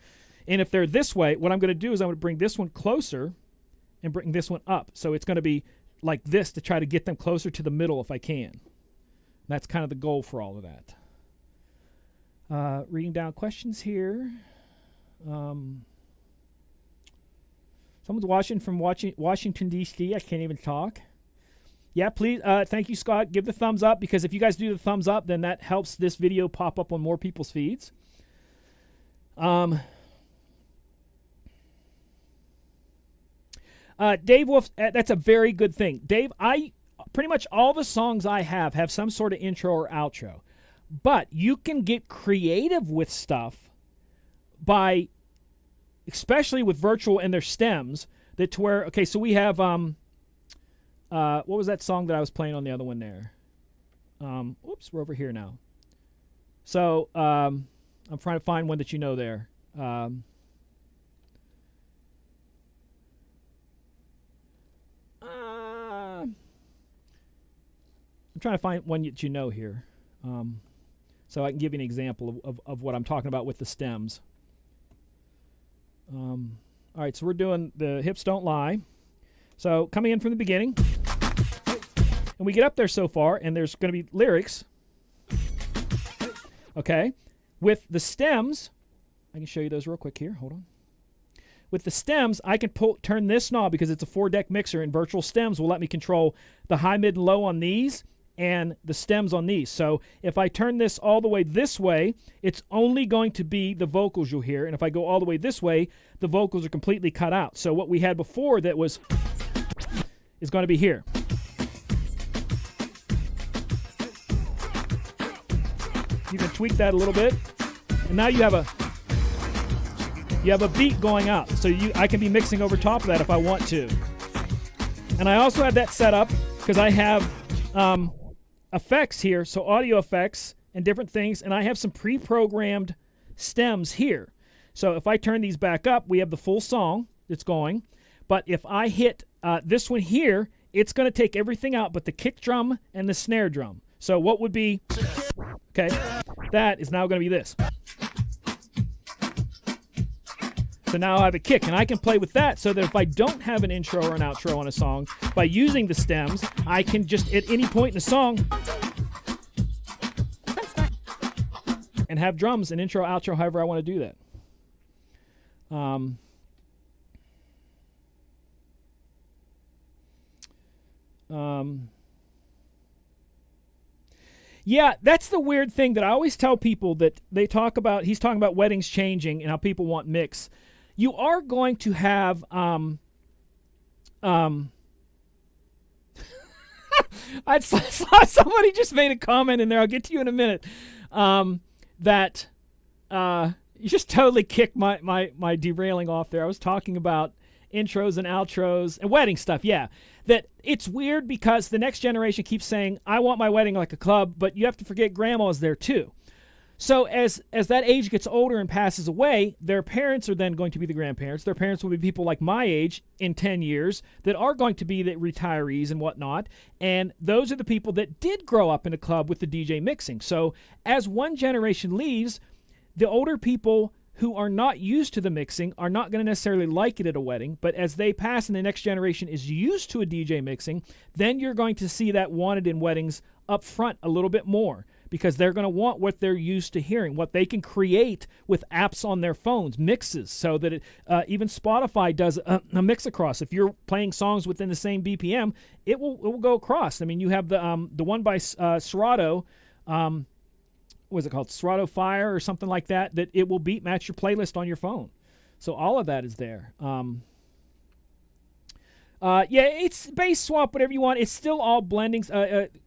and if they're this way, what I'm going to do is I'm going to bring this one closer and bring this one up. So it's going to be like this to try to get them closer to the middle if I can. That's kind of the goal for all of that. Reading down questions here. Someone's watching from Washington, D.C. I can't even talk. Yeah, please. Thank you, Scott. Give the thumbs up, because if you guys do the thumbs up, then that helps this video pop up on more people's feeds. Dave Wolf, that's a very good thing. Dave, pretty much all the songs I have some sort of intro or outro. But you can get creative with stuff by, especially with virtual and their stems, that to where, okay, so we have, what was that song that I was playing on the other one there? Oops, we're over here now. So, I'm trying to find one that you know there. I'm trying to find one that you know here. So I can give you an example of what I'm talking about with the stems. All right, so we're doing the Hips Don't Lie. So coming in from the beginning, and we get up there so far, and there's going to be lyrics. Okay, with the stems, I can show you those real quick here. Hold on. With the stems, I can turn this knob, because it's a 4-deck mixer, and virtual stems will let me control the high, mid, and low on these, and the stems on these. So if I turn this all the way this way, it's only going to be the vocals you'll hear. And if I go all the way this way, the vocals are completely cut out. So what we had before that was is going to be here. You can tweak that a little bit. And now you have a beat going out. So I can be mixing over top of that if I want to. And I also have that set up because I have effects here, so audio effects and different things, and I have some pre-programmed stems here. So if I turn these back up, we have the full song that's going, but if I hit this one here, it's going to take everything out but the kick drum and the snare drum. So what would be, okay, that is now going to be this. So now I have a kick, and I can play with that so that if I don't have an intro or an outro on a song, by using the stems, I can just, at any point in the song, and have drums, an intro, outro, however I want to do that. Yeah, that's the weird thing that I always tell people that they talk about. He's talking about weddings changing and how people want mix. You are going to have I saw somebody just made a comment in there. I'll get to you in a minute. That you just totally kicked my derailing off there. I was talking about intros and outros and wedding stuff. Yeah, that it's weird because the next generation keeps saying, I want my wedding like a club, but you have to forget grandma's there too. So as that age gets older and passes away, their parents are then going to be the grandparents. Their parents will be people like my age in 10 years that are going to be the retirees and whatnot. And those are the people that did grow up in a club with the DJ mixing. So as one generation leaves, the older people who are not used to the mixing are not going to necessarily like it at a wedding. But as they pass and the next generation is used to a DJ mixing, then you're going to see that wanted in weddings up front a little bit more, because they're going to want what they're used to hearing, what they can create with apps on their phones, mixes, so that even Spotify does a mix across. If you're playing songs within the same BPM, it will go across. I mean, you have the one by Serato, what is it called, Serato Fire or something like that, that it will beat match your playlist on your phone. So all of that is there. Yeah, it's bass swap, whatever you want. It's still all blendings.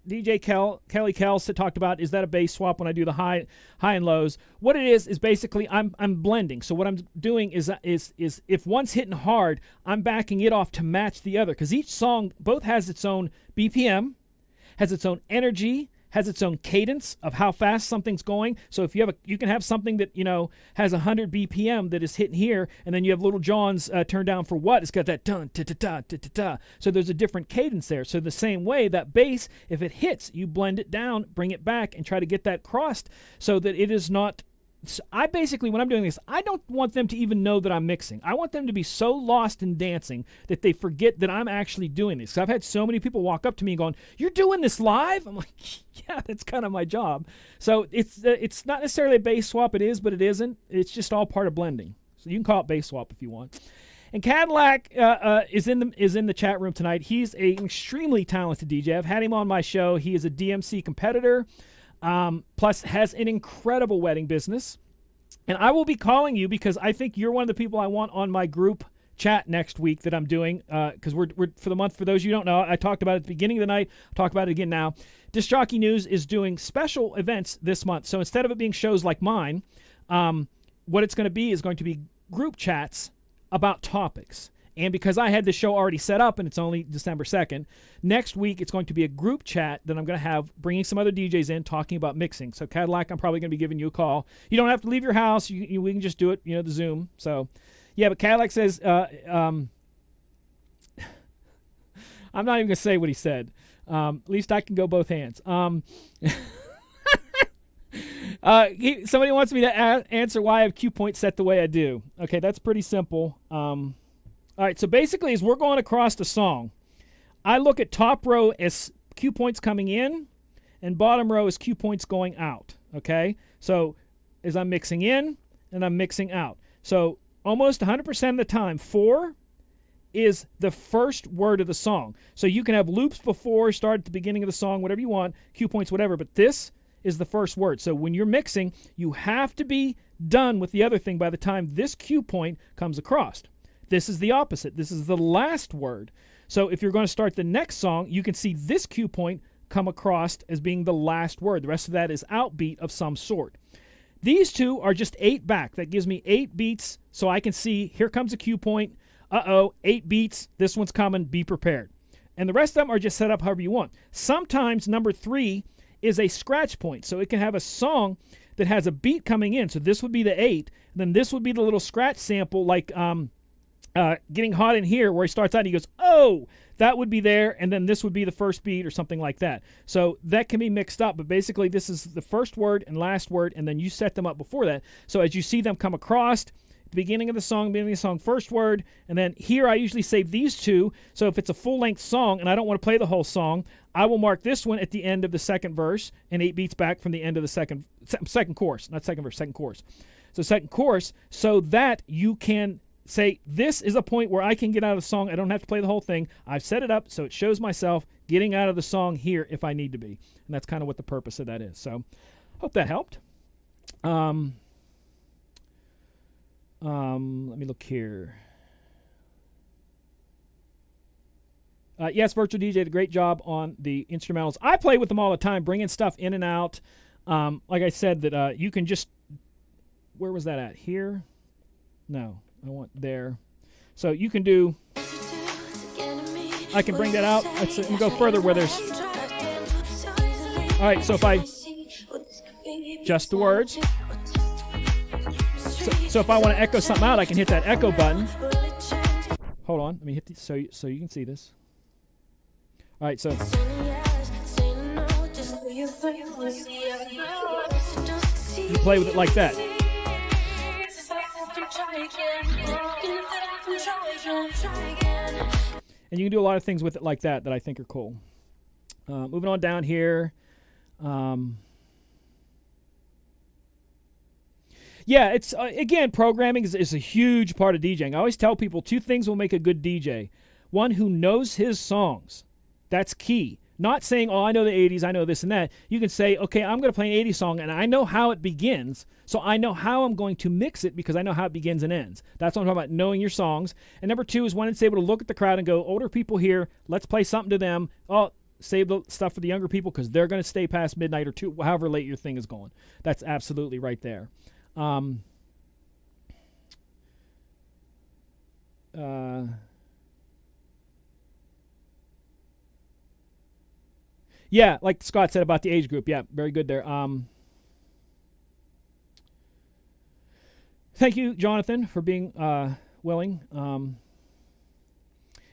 DJ Kelly Kels talked about, is that a bass swap when I do the high and lows? What it is basically I'm blending. So what I'm doing is if one's hitting hard, I'm backing it off to match the other, because each song both has its own BPM, has its own energy, has its own cadence of how fast something's going. So if you can have something that has 100 BPM that is hitting here, and then you have Little John's turned down for what? It's got that dun ta ta ta ta ta ta. So there's a different cadence there. So the same way, that bass, if it hits, you blend it down, bring it back, and try to get that crossed so that it is not. So I basically, when I'm doing this, I don't want them to even know that I'm mixing. I want them to be so lost in dancing that they forget that I'm actually doing this. So I've had so many people walk up to me going, "You're doing this live?" I'm like, "Yeah, that's kind of my job." So it's not necessarily a bass swap. It is, but it isn't. It's just all part of blending. So you can call it bass swap if you want. And Cadillac is in the chat room tonight. He's an extremely talented DJ. I've had him on my show. He is a DMC competitor. Plus has an incredible wedding business. And I will be calling you because I think you're one of the people I want on my group chat next week that I'm doing, because we're for the month. For those of you who don't know, I talked about it at the beginning of the night. I'll talk about it again now. Disc Jockey News is doing special events this month. So instead of it being shows like mine, what it's going to be is going to be group chats about topics. And because I had the show already set up and it's only December 2nd, next week it's going to be a group chat that I'm going to have, bringing some other DJs in, talking about mixing. So Cadillac, I'm probably going to be giving you a call. You don't have to leave your house. We can just do it, the Zoom. So, yeah, but Cadillac says, I'm not even going to say what he said. At least I can go both hands. Somebody wants me to answer why I have cue points set the way I do. Okay, that's pretty simple. All right, so basically as we're going across the song, I look at top row as cue points coming in and bottom row as cue points going out, okay? So as I'm mixing in and I'm mixing out. So almost 100% of the time, 4 is the first word of the song. So you can have loops before, start at the beginning of the song, whatever you want, cue points, whatever, but this is the first word. So when you're mixing, you have to be done with the other thing by the time this cue point comes across. This is the opposite. This is the last word. So if you're going to start the next song, you can see this cue point come across as being the last word. The rest of that is outbeat of some sort. These two are just 8 back. That gives me 8 beats, so I can see here comes a cue point. 8 beats. This one's coming. Be prepared. And the rest of them are just set up however you want. Sometimes number 3 is a scratch point. So it can have a song that has a beat coming in. So this would be the 8. And then this would be the little scratch sample like getting hot in here where he starts out and he goes, oh, that would be there, and then this would be the first beat or something like that. So that can be mixed up, but basically this is the first word and last word, and then you set them up before that. So as you see them come across, the beginning of the song, first word, and then here I usually save these two. So if it's a full-length song and I don't want to play the whole song, I will mark this one at the end of the second verse and 8 beats back from the end of the second chorus, not second verse, second chorus. So second chorus, so that you can say, this is a point where I can get out of the song. I don't have to play the whole thing. I've set it up so it shows myself getting out of the song here if I need to be. And that's kind of what the purpose of that is. So hope that helped. Let me look here. Yes, Virtual DJ did a great job on the instrumentals. I play with them all the time, bringing stuff in and out. Like I said, that you can just... Where was that at? Here? No. I want there. So you can do, I can bring that out. Let me go further where there's, all right, so if I, just the words. So if I want to echo something out, I can hit that echo button. Hold on, let me hit the, so you can see this. All right, so. You play with it like that. And you can do a lot of things with it like that I think are cool. Moving on down here. Yeah, it's again, programming is a huge part of DJing. I always tell people 2 things will make a good DJ. One who knows his songs. That's key. Not saying, oh, I know the 80s, I know this and that. You can say, okay, I'm going to play an 80s song, and I know how it begins, so I know how I'm going to mix it because I know how it begins and ends. That's what I'm talking about, knowing your songs. And number 2 is when it's able to look at the crowd and go, older people here, let's play something to them. Oh, save the stuff for the younger people because they're going to stay past midnight or 2, however late your thing is going. That's absolutely right there. Yeah, like Scott said about the age group. Yeah, very good there. Thank you, Jonathan, for being willing.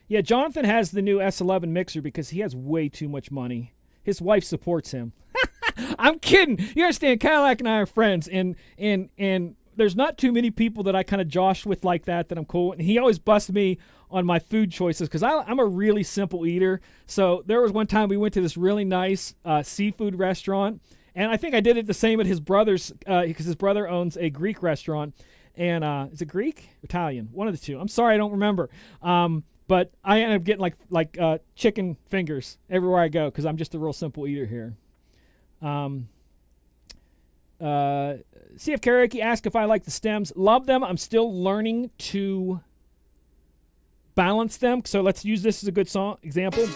Yeah, Jonathan has the new S11 mixer because he has way too much money. His wife supports him. I'm kidding. You understand, Cadillac and I are friends, and there's not too many people that I kind of josh with like that I'm cool. And he always busts me on my food choices because I'm a really simple eater. So there was one time we went to this really nice seafood restaurant, and I think I did it the same at his brother's because his brother owns a Greek restaurant. And is it Greek? Italian? One of the two. I'm sorry, I don't remember. But I ended up getting like chicken fingers everywhere I go because I'm just a real simple eater here. CF Karaoke asked if I like the stems. Love them. I'm still learning to balance them. So let's use this as a good song example.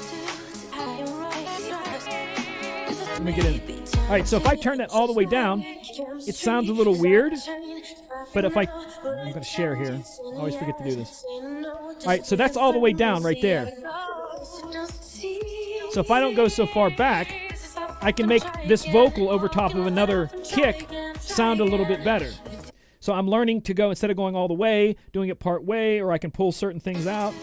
Let me get in. All right, so if I turn that all the way down, it sounds a little weird. But if I'm going to share here. I always forget to do this. All right, so that's all the way down right there. So if I don't go so far back, I can make this vocal over top of another kick sound a little bit better. So I'm learning to go, instead of going all the way, doing it part way, or I can pull certain things out.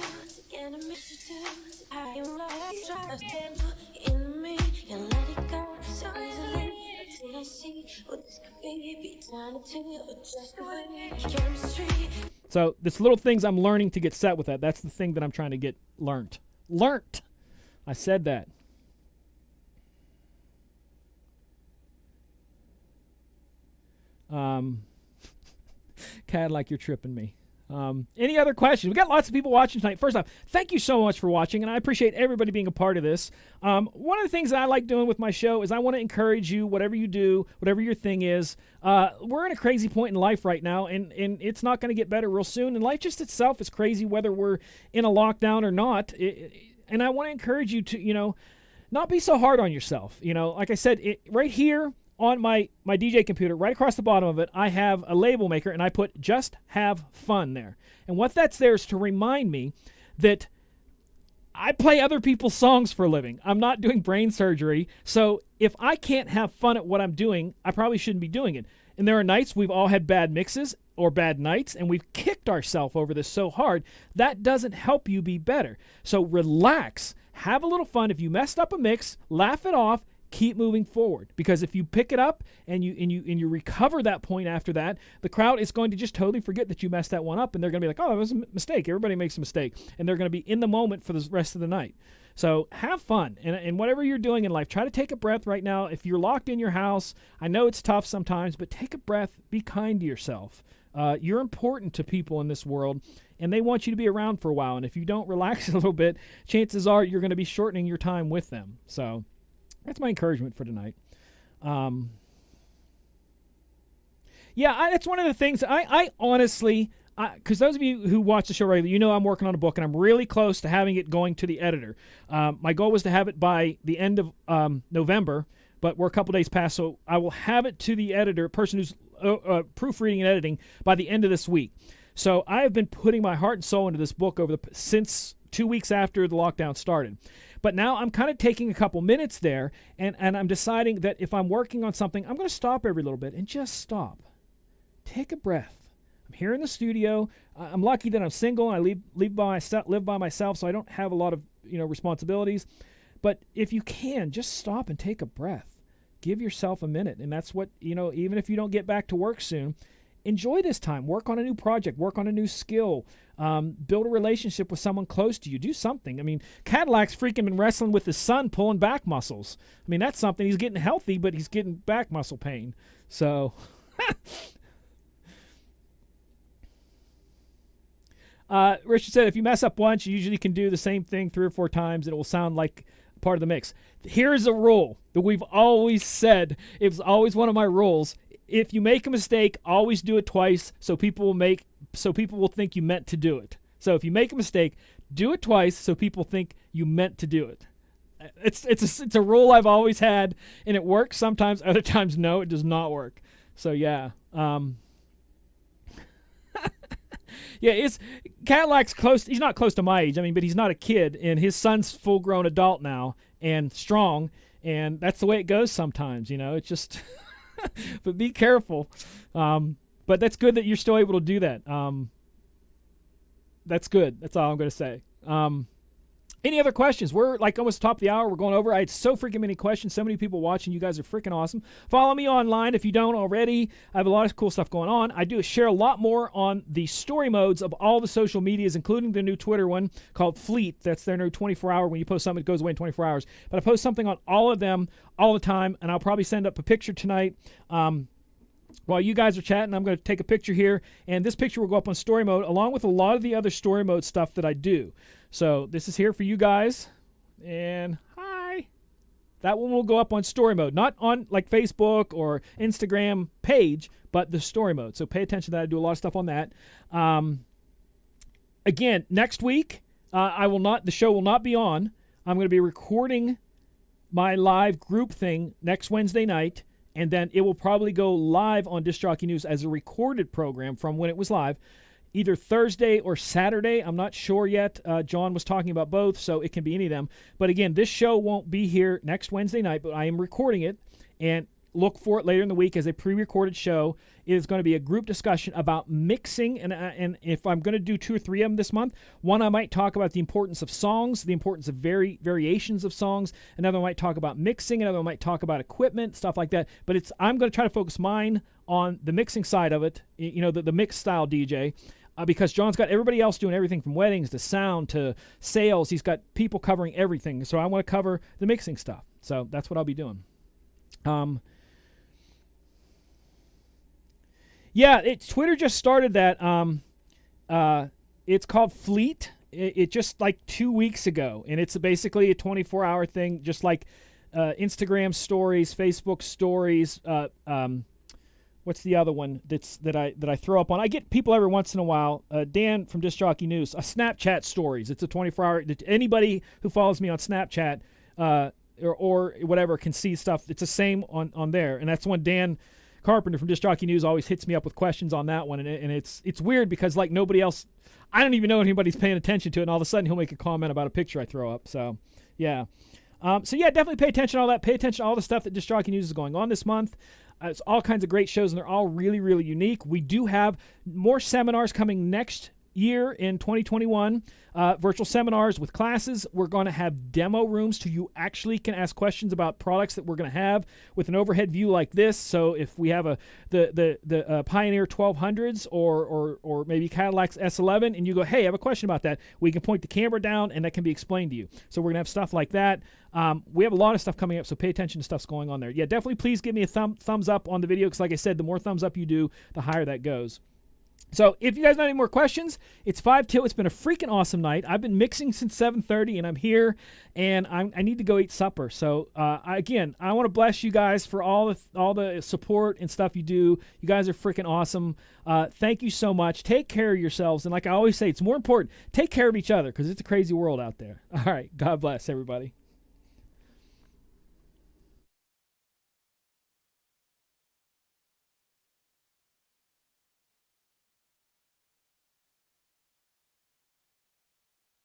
So this little things I'm learning to get set with that. That's the thing that I'm trying to get learnt. Learnt. I said that. Cadillac, you're tripping me. Any other questions? We got lots of people watching tonight. First off, thank you so much for watching, and I appreciate everybody being a part of this. One of the things that I like doing with my show is I want to encourage you, whatever you do, whatever your thing is. We're in a crazy point in life right now, and it's not going to get better real soon. And life just itself is crazy, whether we're in a lockdown or not. And I want to encourage you to, not be so hard on yourself. Like I said, right here, on my DJ computer, right across the bottom of it, I have a label maker, and I put "Just Have Fun" there. And what that's there is to remind me that I play other people's songs for a living. I'm not doing brain surgery, so if I can't have fun at what I'm doing, I probably shouldn't be doing it. And there are nights we've all had bad mixes or bad nights, and we've kicked ourselves over this so hard. That doesn't help you be better. So relax. Have a little fun. If you messed up a mix, laugh it off. Keep moving forward, because if you pick it up and you recover that point after that, the crowd is going to just totally forget that you messed that one up, and they're going to be like, oh, it was a mistake. Everybody makes a mistake, and they're going to be in the moment for the rest of the night. So have fun, and whatever you're doing in life, try to take a breath right now. If you're locked in your house, I know it's tough sometimes, but take a breath. Be kind to yourself. You're important to people in this world, and they want you to be around for a while. And if you don't relax a little bit, chances are you're going to be shortening your time with them. So that's my encouragement for tonight. That's one of the things I honestly, because those of you who watch the show regularly, you know I'm working on a book, and I'm really close to having it going to the editor. My goal was to have it by the end of November, but we're a couple days past, so I will have it to the editor, person who's proofreading and editing, by the end of this week. So I have been putting my heart and soul into this book since 2 weeks after the lockdown started. But now I'm kind of taking a couple minutes there, and I'm deciding that if I'm working on something, I'm going to stop every little bit and just stop. Take a breath. I'm here in the studio. I'm lucky that I'm single and I live by myself, so I don't have a lot of responsibilities. But if you can, just stop and take a breath. Give yourself a minute, and that's what, even if you don't get back to work soon, enjoy this time. Work on a new project. Work on a new skill. Build a relationship with someone close to you. Do something. I mean, Cadillac's freaking been wrestling with his son, pulling back muscles. I mean, that's something. He's getting healthy, but he's getting back muscle pain. So, Richard said, if you mess up once, you usually can do the same thing 3 or 4 times, and it will sound like part of the mix. Here's a rule that we've always said. It was always one of my rules. If you make a mistake, always do it twice, so people will think you meant to do it. So if you make a mistake, do it twice, so people think you meant to do it. It's a rule I've always had, and it works sometimes. Other times, no, it does not work. So yeah. It's Cadillac's close. He's not close to my age. I mean, but he's not a kid, and his son's full-grown adult now and strong, and that's the way it goes sometimes. It's just. But be careful. But that's good that you're still able to do that. That's good. That's all I'm going to say. Any other questions? We're like almost top of the hour. We're going over. I had so freaking many questions. So many people watching. You guys are freaking awesome. Follow me online if you don't already. I have a lot of cool stuff going on. I do share a lot more on the story modes of all the social medias, including the new Twitter one called Fleet. That's their new 24-hour. When you post something, it goes away in 24 hours. But I post something on all of them all the time, and I'll probably send up a picture tonight. While you guys are chatting, I'm going to take a picture here, and this picture will go up on story mode along with a lot of the other story mode stuff that I do. So this is here for you guys, and hi. That one will go up on story mode, not on like Facebook or Instagram page, but the story mode. So pay attention to that. I do a lot of stuff on that. Again, next week, the show will not be on. I'm going to be recording my live group thing next Wednesday night, and then it will probably go live on Disc Jockey News as a recorded program from when it was live, either Thursday or Saturday. I'm not sure yet. John was talking about both, so it can be any of them. But again, this show won't be here next Wednesday night, but I am recording it, and look for it later in the week as a pre-recorded show. It is going to be a group discussion about mixing, and if I'm going to do 2 or 3 of them this month, one I might talk about the importance of songs, the importance of variations of songs. Another one might talk about mixing. Another one might talk about equipment, stuff like that. But I'm going to try to focus mine on the mixing side of it, the mix style DJ. Because John's got everybody else doing everything from weddings to sound to sales. He's got people covering everything. So I want to cover the mixing stuff. So that's what I'll be doing. Twitter just started that. It's called Fleet. It just like 2 weeks ago, and it's basically a 24-hour thing, just like Instagram stories, Facebook stories. What's the other one that I throw up on? I get people every once in a while. Dan from Disc Jockey News, Snapchat stories. It's a 24-hour. Anybody who follows me on Snapchat or whatever can see stuff. It's the same on there, and that's when Dan Carpenter from Disc Jockey News always hits me up with questions on that one, and it's weird because like nobody else, I don't even know anybody's paying attention to it, and all of a sudden he'll make a comment about a picture I throw up. So yeah. So yeah, definitely pay attention to all that. Pay attention to all the stuff that Disc Jockey News is going on this month. It's all kinds of great shows, and they're all really, really unique. We do have more seminars coming next year in 2021, virtual seminars with classes. We're going to have demo rooms so you actually can ask questions about products that we're going to have with an overhead view like this. So if we have the Pioneer 1200s or maybe Cadillac's S11 and you go, hey, I have a question about that, we can point the camera down and that can be explained to you. So we're going to have stuff like that. We have a lot of stuff coming up, so pay attention to stuff's going on there. Yeah, definitely please give me a thumbs up on the video, because like I said, the more thumbs up you do, the higher that goes. So if you guys don't have any more questions, it's 5 till. It's been a freaking awesome night. I've been mixing since 7:30, and I'm here, and I need to go eat supper. So I want to bless you guys for all the support and stuff you do. You guys are freaking awesome. Thank you so much. Take care of yourselves, and like I always say, it's more important, take care of each other, because it's a crazy world out there. All right, God bless everybody.